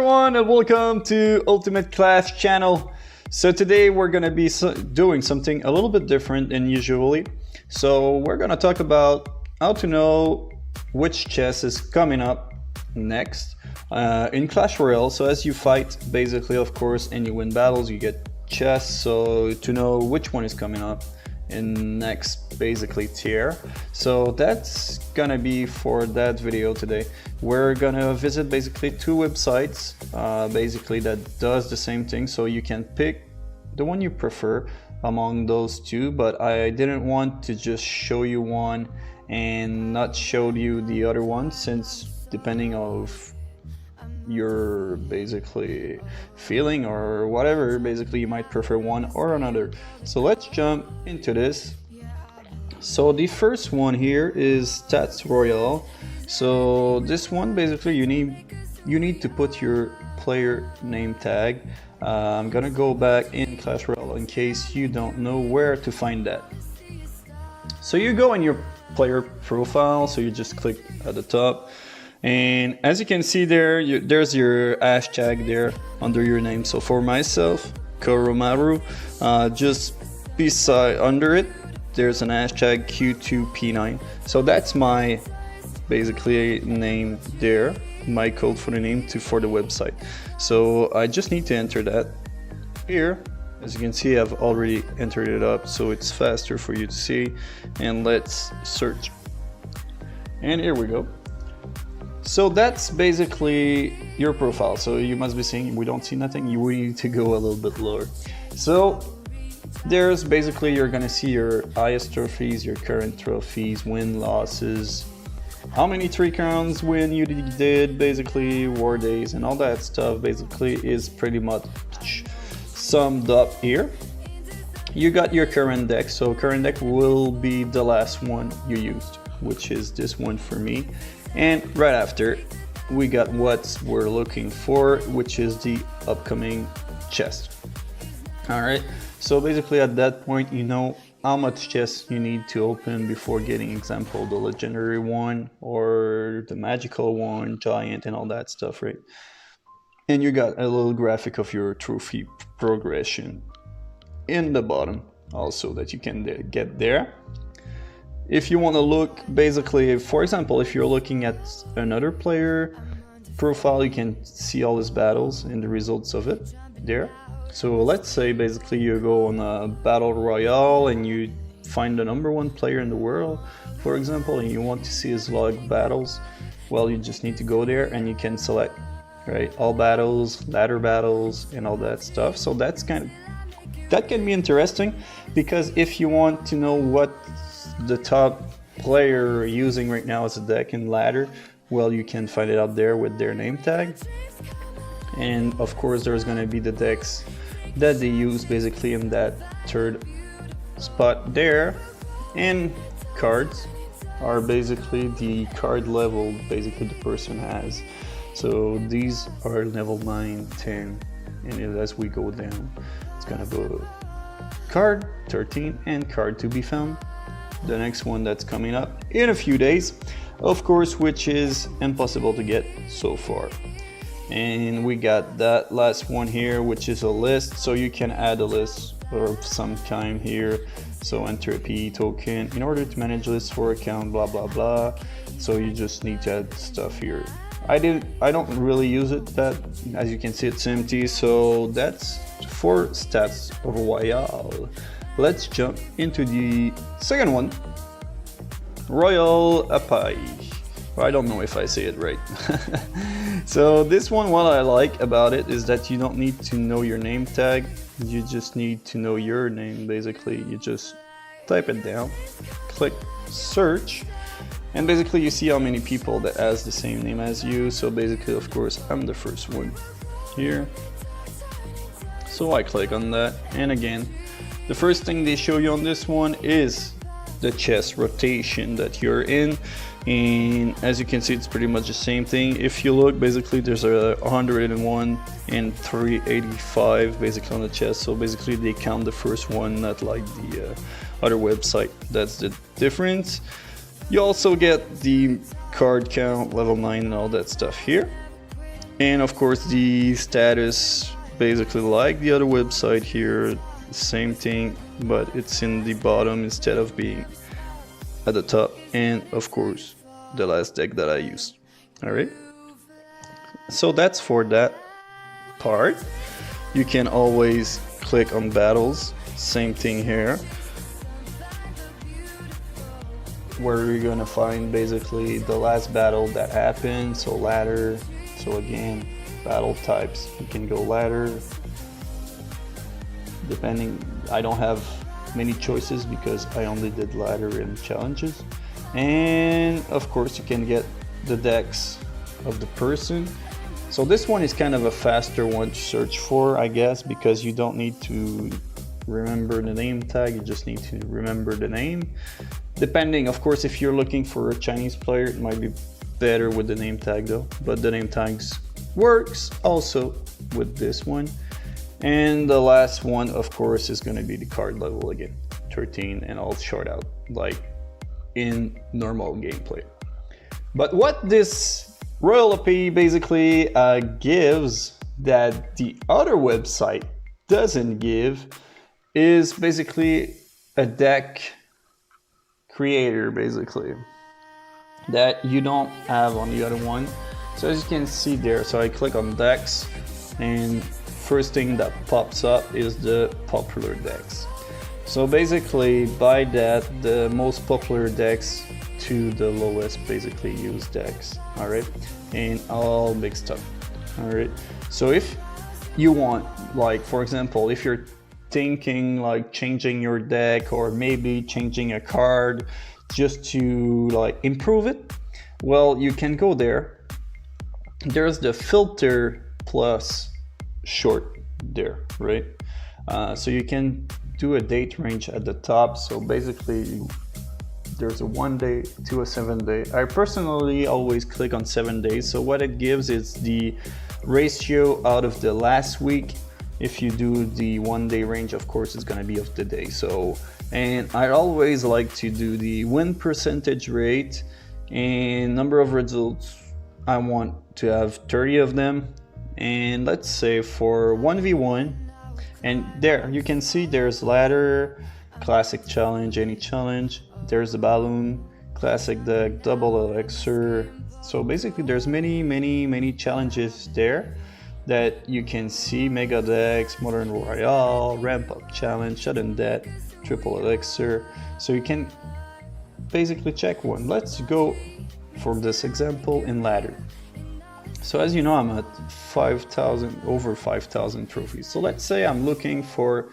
everyone and welcome to Ultimate Clash channel. So today we're gonna be doing something a little bit different than usually. So we're gonna talk about how to know which chest is coming up next in Clash Royale. So as you fight, basically, of course, and you win battles, you get chests. So to know which one is coming up in next basically tier. So that's gonna be for that video today. We're gonna visit basically two websites basically that does the same thing, so you can pick the one you prefer among those two, but I didn't want to just show you one and not show you the other one, since depending of your basically feeling or whatever, basically you might prefer one or another. So let's jump into this. So the first one here is Clash Royale. So this one basically you need to put your player name tag. I'm gonna go back in Clash Royale in case you don't know where to find that. So you go in your player profile, so you just click at the top, and as you can see there, there's your hashtag there under your name. So for myself, Koromaru, just beside under it, there's an hashtag Q2P9. So that's my basically name there, my code for the name for the website. So I just need to enter that here. As you can see, I've already entered it up, so it's faster for you to see. And let's search. And here we go. So that's basically your profile. So you must be saying, we don't see nothing. You need to go a little bit lower. So there's basically, you're gonna see your highest trophies, your current trophies, win, losses, how many 3 crowns win you did, basically war days and all that stuff basically is pretty much summed up here. You got your current deck. So current deck will be the last one you used, which is this one for me. And right after, we got what we're looking for, which is the upcoming chest. All right, so basically at that point, you know how much chests you need to open before getting, example, the legendary one or the magical one, giant, and all that stuff, right? And you got a little graphic of your trophy progression in the bottom also that you can get there. If you want to look, basically, for example, if you're looking at another player profile, you can see all his battles and the results of it there. So let's say basically you go on a battle royale and you find the #1 player in the world, for example, and you want to see his log battles. Well, you just need to go there and you can select, right, all battles, ladder battles, and all that stuff. So that can be interesting, because if you want to know what the top player using right now as a deck and ladder, well, you can find it out there with their name tag. And of course there's going to be the decks that they use basically in that third spot there. And cards are basically the card level basically the person has. So these are level 9, 10, and as we go down, it's gonna go card 13 and card to be found, the next one that's coming up in a few days, of course, which is impossible to get so far. And we got that last one here, which is a list. So you can add a list of some kind here. So enter a PE token in order to manage lists for account, blah blah blah. So you just need to add stuff here. I don't really use it, that as you can see it's empty. So that's for Clash Royale. Let's jump into the second one, Royal Apai. I don't know if I say it right. So this one, what I like about it is that you don't need to know your name tag. You just need to know your name. Basically, you just type it down, click search, and basically you see how many people that has the same name as you. So basically, of course, I'm the first one here. So I click on that, and again, the first thing they show you on this one is the chest rotation that you're in. And as you can see, it's pretty much the same thing. If you look, basically there's a 101 and 385 basically on the chest. So basically they count the first one, not like the other website. That's the difference. You also get the card count, level 9 and all that stuff here. And of course the status, basically like the other website here, same thing, but it's in the bottom instead of being at the top. And of course the last deck that I used. All right, so that's for that part. You can always click on battles, same thing here, where you're gonna find basically the last battle that happened, so ladder. So again, battle types, you can go ladder, depending. I don't have many choices because I only did ladder and challenges. And of course you can get the decks of the person. So this one is kind of a faster one to search for, I guess, because you don't need to remember the name tag, you just need to remember the name. Depending, of course, if you're looking for a Chinese player, it might be better with the name tag though, but the name tags works also with this one. And the last one, of course, is going to be the card level again, 13, and I'll short out like in normal gameplay. But what this Royal AP basically gives that the other website doesn't give is basically a deck creator, basically, that you don't have on the other one. So as you can see there, so I click on decks, and first thing that pops up is the popular decks. So basically by that, the most popular decks to the lowest basically used decks, all right, and all big stuff, all right. So if you want, like for example, if you're thinking like changing your deck or maybe changing a card just to like improve it, well, you can go there. There's the filter plus short there, right? So you can do a date range at the top. So basically there's a 1 day to a 7 day. I personally always click on 7 days. So what it gives is the ratio out of the last week. If you do the 1 day range, of course, it's gonna be of the day. So, and I always like to do the win percentage rate and number of results. I want to have 30 of them. And let's say for 1v1, and there you can see there's ladder, classic challenge, any challenge. There's the balloon, classic deck, double elixir. So basically there's many challenges there that you can see. Mega decks, modern royale, ramp up challenge, sudden death, triple elixir. So you can basically check one. Let's go for this example in ladder. So as you know, I'm at 5,000, over 5,000 trophies. So let's say I'm looking for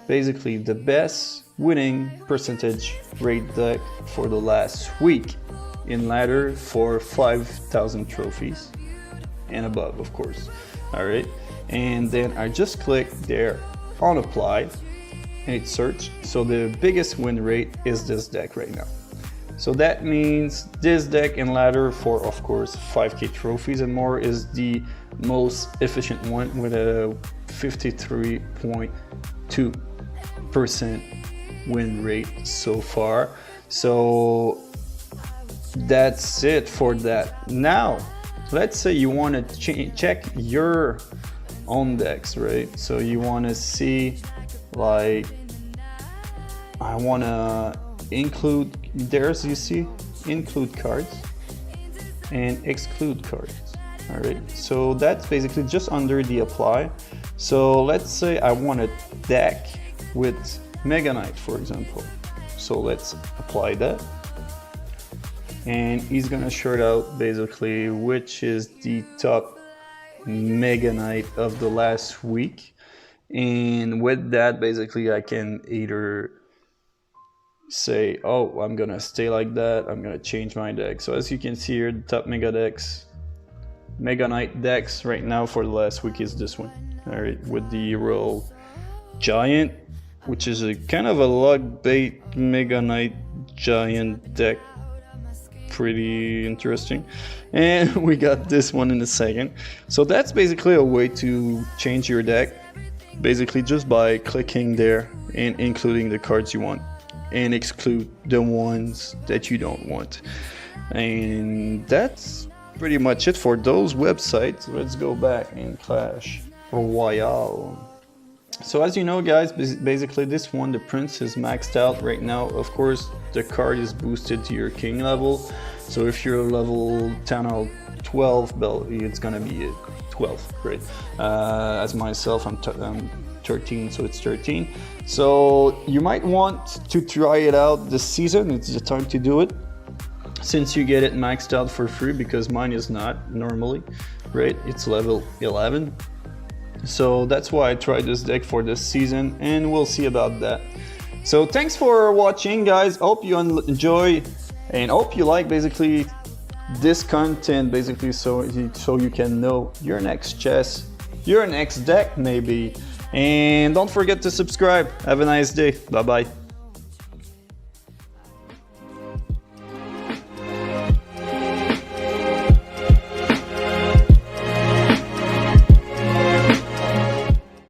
basically the best winning percentage rate deck for the last week in ladder for 5,000 trophies and above, of course. All right, and then I just click there on apply and it search. So the biggest win rate is this deck right now. So that means this deck in ladder for, of course, 5k trophies and more is the most efficient one with a 53.2% win rate so far. So that's it for that. Now, let's say you want to check your own decks, right? So you want to see, like, I want to include, there's, you see, include cards and exclude cards. All right, so that's basically just under the apply. So let's say I want a deck with Mega Knight, for example. So let's apply that. And he's gonna short out basically which is the top Mega Knight of the last week. And with that, basically I can either say, oh, I'm gonna stay like that, I'm gonna change my deck. So as you can see here, the top Mega Knight decks right now for the last week is this one. All right, with the Royal Giant, which is a kind of a log bait Mega Knight Giant deck. Pretty interesting. And we got this one in a second. So that's basically a way to change your deck, basically just by clicking there and including the cards you want and exclude the ones that you don't want. And that's pretty much it for those websites. Let's go back in Clash Royale. So as you know, guys, basically this one, the prince is maxed out right now. Of course, the card is boosted to your king level. So if you're level 10 or 12, it's gonna be 12, right? As myself, I'm 13, so it's 13. So you might want to try it out this season. It's the time to do it, since you get it maxed out for free, because mine is not normally, right? It's level 11. So that's why I tried this deck for this season, and we'll see about that. So thanks for watching, guys. Hope you enjoy and hope you like basically this content, basically, so you can know your next chess, your next deck maybe. And don't forget to subscribe. Have a nice day. Bye bye.